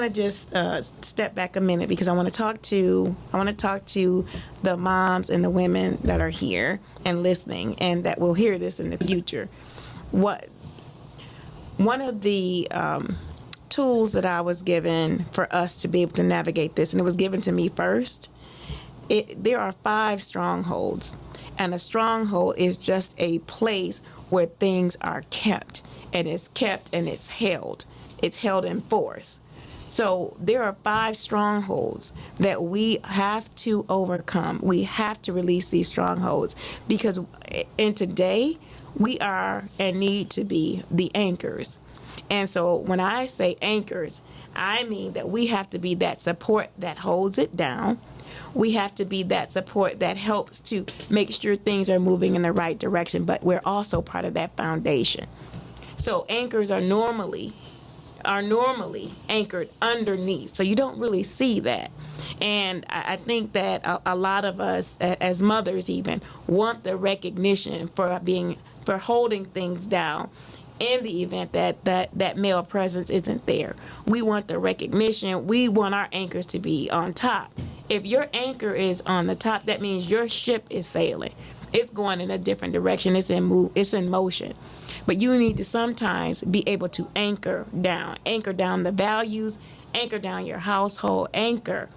to just step back a minute because I want to talk to the moms and the women that are here and listening and that will hear this in the future. One of the tools that I was given for us to be able to navigate this, and it was given to me first. There are 5 strongholds, and a stronghold is just a place where things are kept, and it's kept and it's held. It's held in force. So there are 5 strongholds that we have to overcome. We have to release these strongholds because in today we are and need to be the anchors. And so when I say anchors, I mean that we have to be that support that holds it down. We have to be that support that helps to make sure things are moving in the right direction, but we're also part of that foundation. So anchors are normally anchored underneath, so you don't really see that. And I think that a lot of us as mothers even want the recognition for holding things down in the event that male presence isn't there. We want the recognition. We want our anchors to be on top. If your anchor is on the top, that means your ship is sailing. It's going in a different direction. It's in motion. But you need to sometimes be able to anchor down the values, anchor down your household, anchor.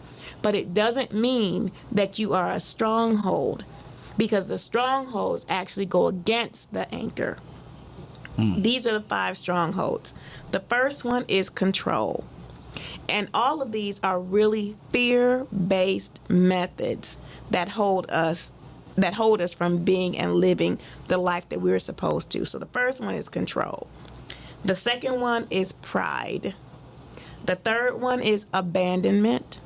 But it doesn't mean that you are a stronghold, because the strongholds actually go against the anchor. These are the 5 strongholds. The first one is control. And all of these are really fear-based methods that hold us from being and living the life that we're supposed to. So the first one is control. The second one is pride. The third one is abandonment.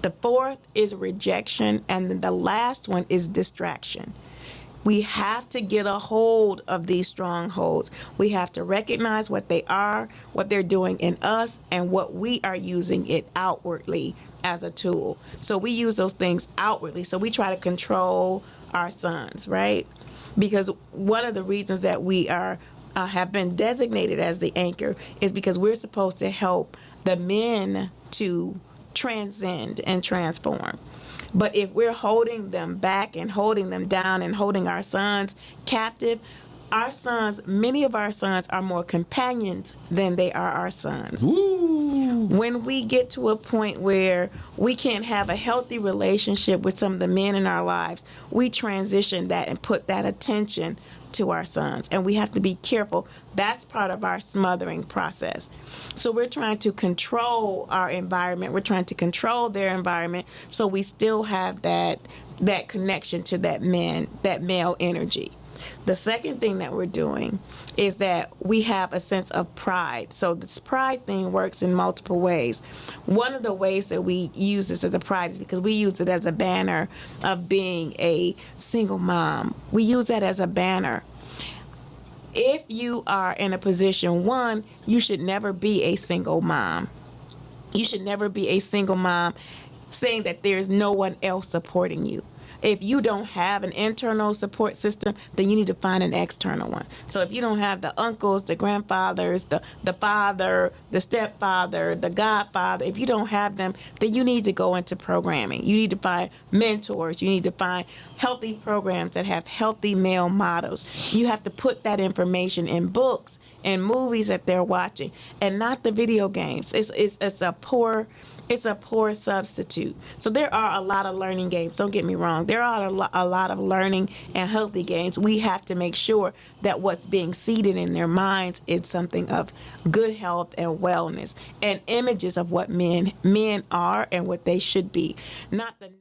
The fourth is rejection. And then the last one is distraction. We have to get a hold of these strongholds. We have to recognize what they are, what they're doing in us, and what we are using it outwardly as a tool. So we use those things outwardly. So we try to control our sons, right? Because one of the reasons that we have been designated as the anchor is because we're supposed to help the men to transcend and transform. But if we're holding them back and holding them down and holding our sons captive, many of our sons are more companions than they are our sons. Ooh. When we get to a point where we can't have a healthy relationship with some of the men in our lives, we transition that and put that attention to our sons. And we have to be careful. That's part of our smothering process. So we're trying to control our environment. We're trying to control their environment so we still have that connection to that male energy. The second thing that we're doing is that we have a sense of pride. So this pride thing works in multiple ways. One of the ways that we use this as a pride is because we use it as a banner of being a single mom. We use that as a banner. If you are in a position, one, you should never be a single mom. You should never be a single mom saying that there's no one else supporting you. If you don't have an internal support system, then you need to find an external one. So if you don't have the uncles, the grandfathers, the father, the stepfather, the godfather, if you don't have them, then you need to go into programming. You need to find mentors. You need to find healthy programs that have healthy male models. You have to put that information in books and movies that they're watching, and not the video games. It's a poor substitute. So there are a lot of learning games. Don't get me wrong. There are a lot of learning and healthy games. We have to make sure that what's being seeded in their minds is something of good health and wellness and images of what men are and what they should be. Not the